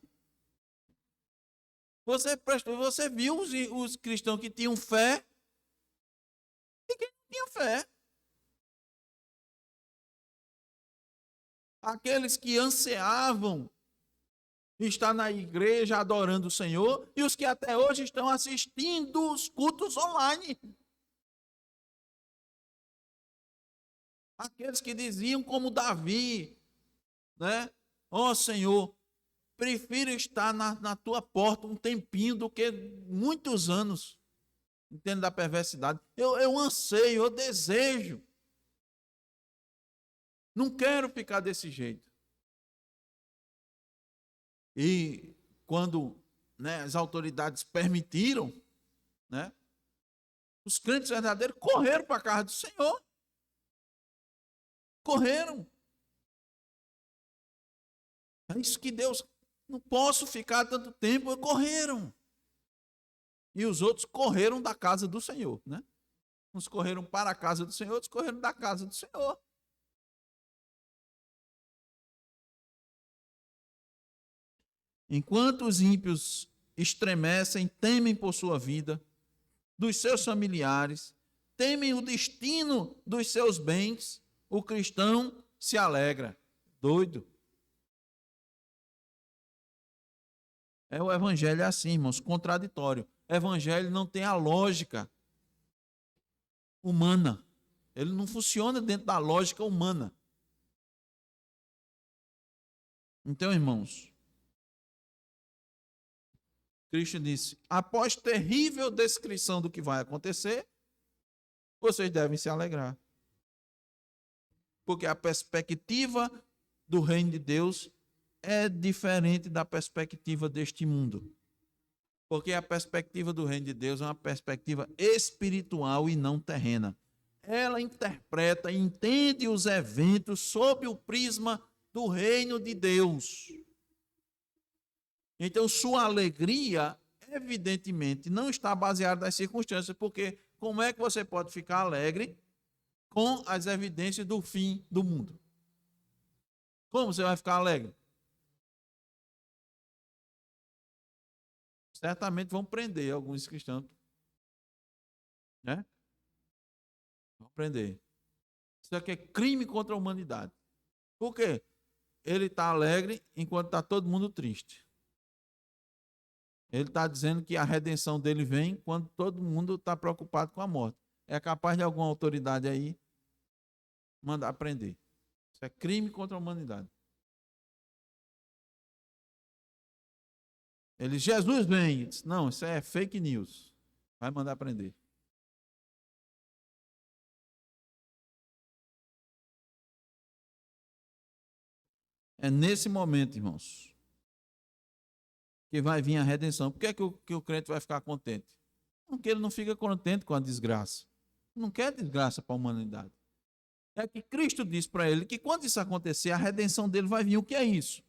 Você viu os cristãos que tinham fé e quem não tinha fé. Aqueles que ansiavam estar na igreja adorando o Senhor e os que até hoje estão assistindo os cultos online. Aqueles que diziam como Davi, né? Ó Senhor, prefiro estar na tua porta um tempinho do que muitos anos. Entendo da perversidade. Eu anseio, eu desejo. Não quero ficar desse jeito. E quando, né, as autoridades permitiram, né, os crentes verdadeiros correram para a casa do Senhor. Correram. É isso que Deus, não posso ficar tanto tempo, correram. E os outros correram da casa do Senhor, né? Uns correram para a casa do Senhor, outros correram da casa do Senhor. Enquanto os ímpios estremecem, temem por sua vida, dos seus familiares, temem o destino dos seus bens, o cristão se alegra. Doido. O evangelho é assim, irmãos, contraditório. O evangelho não tem a lógica humana. Ele não funciona dentro da lógica humana. Então, irmãos, Cristo disse: após terrível descrição do que vai acontecer, vocês devem se alegrar. Porque a perspectiva do reino de Deus é diferente da perspectiva deste mundo. Porque a perspectiva do reino de Deus é uma perspectiva espiritual e não terrena. Ela interpreta e entende os eventos sob o prisma do reino de Deus. Então, sua alegria, evidentemente, não está baseada nas circunstâncias, porque como é que você pode ficar alegre com as evidências do fim do mundo? Como você vai ficar alegre? Certamente vão prender alguns cristãos, né? Vão prender. Isso aqui é crime contra a humanidade. Por quê? Ele está alegre enquanto está todo mundo triste. Ele está dizendo que a redenção dele vem quando todo mundo está preocupado com a morte. É capaz de alguma autoridade aí mandar prender. Isso é crime contra a humanidade. Ele, Jesus vem. Diz, não, isso é fake news. Vai mandar prender. É nesse momento, irmãos, que vai vir a redenção. Por que, que o crente vai ficar contente? Porque ele não fica contente com a desgraça. Não quer desgraça para a humanidade. É que Cristo disse para ele que quando isso acontecer, a redenção dele vai vir. O que é isso?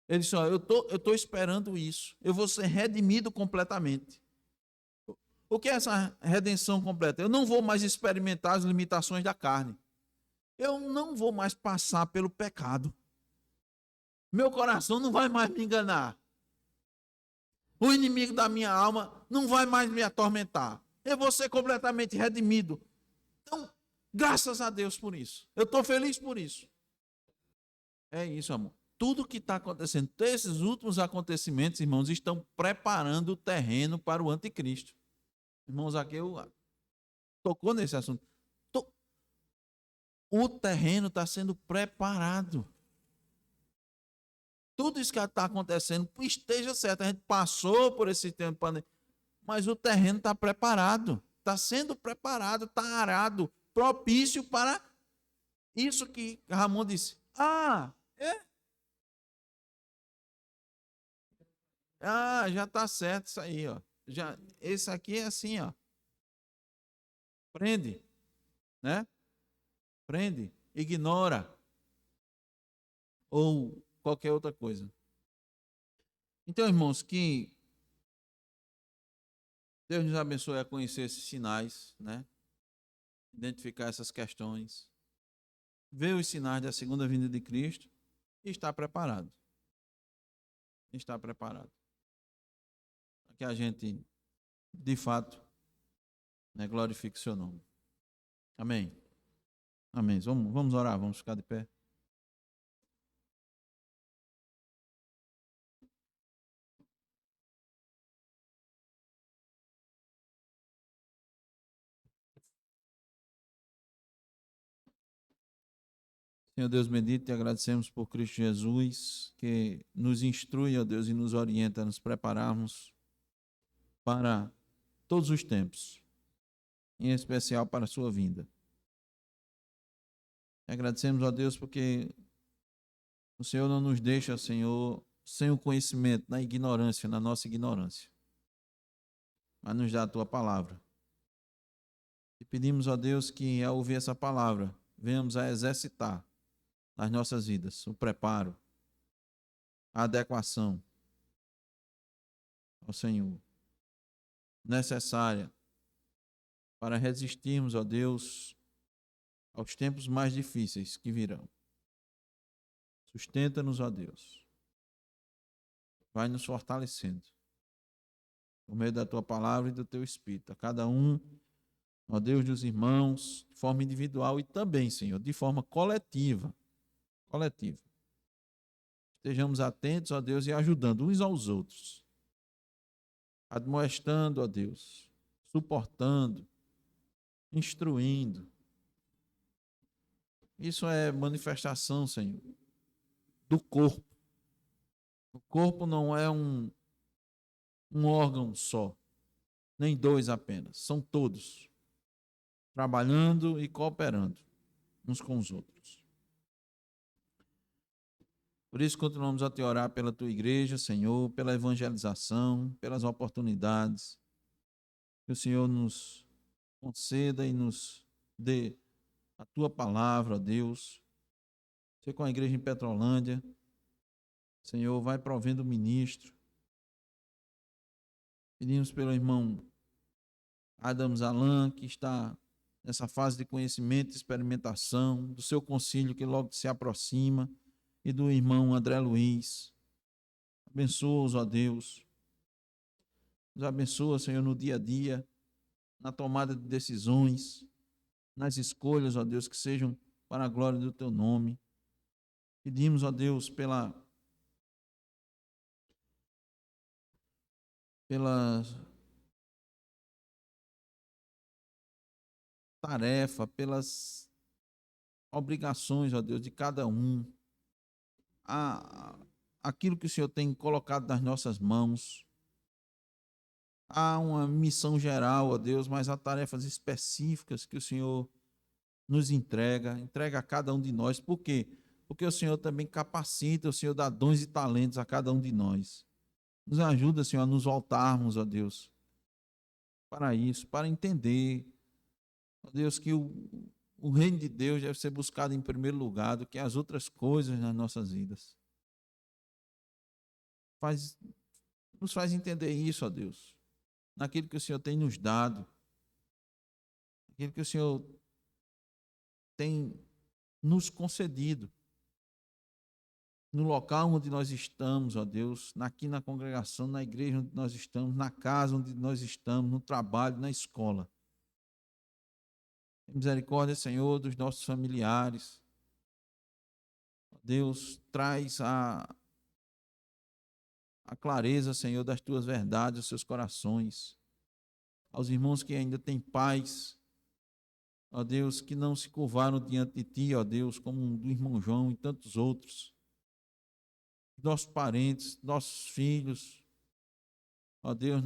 Ele disse, ó, eu tô esperando isso. Eu vou ser redimido completamente. O que é essa redenção completa? Eu não vou mais experimentar as limitações da carne. Eu não vou mais passar pelo pecado. Meu coração não vai mais me enganar. O inimigo da minha alma não vai mais me atormentar. Eu vou ser completamente redimido. Então, graças a Deus por isso. Eu estou feliz por isso. É isso, amor. Tudo que está acontecendo, esses últimos acontecimentos, irmãos, estão preparando o terreno para o anticristo. Irmãos, aqui eu tocou nesse assunto. O terreno está sendo preparado. Tudo isso que está acontecendo, esteja certo, a gente passou por esse tempo de pandemia, mas o terreno está preparado, está sendo preparado, está arado, propício para isso que Ramon disse. Já está certo isso aí, ó. Já, esse aqui é assim, ó. Prende, né? Prende, ignora ou qualquer outra coisa. Então, irmãos, que Deus nos abençoe a conhecer esses sinais, né? Identificar essas questões, ver os sinais da segunda vinda de Cristo e estar preparado. Estar preparado. Para que a gente, de fato, né, glorifique o seu nome. Amém. Amém. Vamos orar, vamos ficar de pé. Senhor Deus bendito, te agradecemos por Cristo Jesus, que nos instrui, ó Deus, e nos orienta a nos prepararmos para todos os tempos, em especial para a sua vinda. Te agradecemos, ó Deus, porque o Senhor não nos deixa, Senhor, sem o conhecimento, na ignorância, na nossa ignorância, mas nos dá a tua palavra. E pedimos, ó Deus, que ao ouvir essa palavra, venhamos a exercitar nas nossas vidas o preparo, a adequação ao Senhor, necessária para resistirmos, ó Deus, aos tempos mais difíceis que virão. Sustenta-nos, ó Deus. vai nos fortalecendo, por meio da tua palavra e do teu Espírito. A cada um, ó Deus, dos irmãos, de forma individual e também, Senhor, de forma coletiva. Estejamos atentos, ó Deus, e ajudando uns aos outros, admoestando, ó Deus, suportando, instruindo. Isso é manifestação, Senhor, do corpo. O corpo não é um órgão só, nem dois apenas, são todos, trabalhando e cooperando uns com os outros. Por isso, continuamos a te orar pela tua igreja, Senhor, pela evangelização, pelas oportunidades que o Senhor nos conceda e nos dê a tua palavra, ó Deus. Você com a igreja em Petrolândia, Senhor, vai provendo o ministro. Pedimos pelo irmão Adams Alan, que está nessa fase de conhecimento e experimentação, do seu concílio que logo se aproxima, e do irmão André Luiz. Abençoa-os, ó Deus. Nos abençoa, Senhor, no dia a dia, na tomada de decisões, nas escolhas, ó Deus, que sejam para a glória do teu nome. Pedimos, ó Deus, pela tarefa, pelas obrigações, ó Deus, de cada um, aquilo que o Senhor tem colocado nas nossas mãos. Há uma missão geral, ó Deus, mas há tarefas específicas que o Senhor nos entrega a cada um de nós. Por quê? Porque o Senhor também capacita, o Senhor dá dons e talentos a cada um de nós. Nos ajuda, Senhor, a nos voltarmos, ó Deus, para isso, para entender, ó Deus, que o reino de Deus deve ser buscado em primeiro lugar do que as outras coisas nas nossas vidas. Nos faz entender isso, ó Deus, naquilo que o Senhor tem nos dado, naquilo que o Senhor tem nos concedido, no local onde nós estamos, ó Deus, aqui na congregação, na igreja onde nós estamos, na casa onde nós estamos, no trabalho, na escola. Tem misericórdia, Senhor, dos nossos familiares. Deus, traz a clareza, Senhor, das tuas verdades, os seus corações. Aos irmãos que ainda têm pais, ó Deus, que não se curvaram diante de ti, ó Deus, como do irmão João e tantos outros. Nossos parentes, nossos filhos, ó Deus,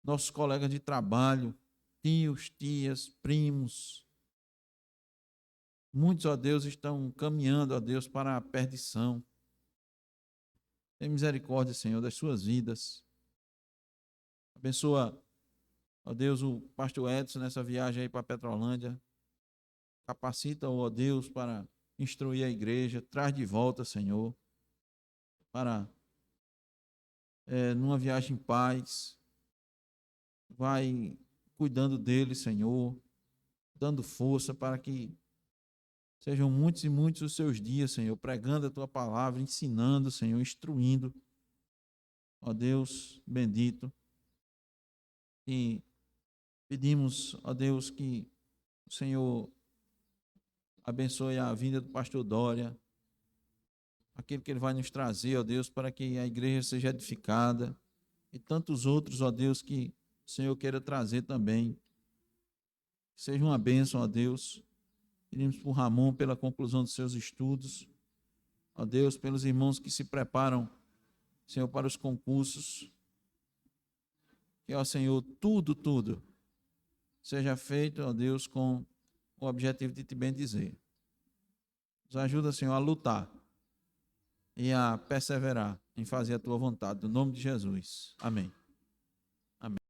nossos colegas de trabalho, tios, tias, primos. Muitos, ó Deus, estão caminhando, ó Deus, para a perdição. Tem misericórdia, Senhor, das suas vidas. Abençoa, ó Deus, o pastor Edson nessa viagem aí para Petrolândia. Capacita-o, ó Deus, para instruir a igreja. Traz de volta, Senhor, para numa viagem em paz. Vai cuidando dele, Senhor, dando força para que sejam muitos e muitos os seus dias, Senhor, pregando a tua palavra, ensinando, Senhor, instruindo. Ó Deus bendito. E pedimos, ó Deus, que o Senhor abençoe a vinda do pastor Dória, aquilo que ele vai nos trazer, ó Deus, para que a igreja seja edificada, e tantos outros, ó Deus, que o Senhor queira trazer também. Seja uma bênção, ó Deus. Pedimos por Ramon pela conclusão dos seus estudos. Ó Deus, pelos irmãos que se preparam, Senhor, para os concursos. Que, ó Senhor, tudo seja feito, ó Deus, com o objetivo de te bendizer. Nos ajuda, Senhor, a lutar e a perseverar em fazer a tua vontade. No nome de Jesus. Amém. Amém.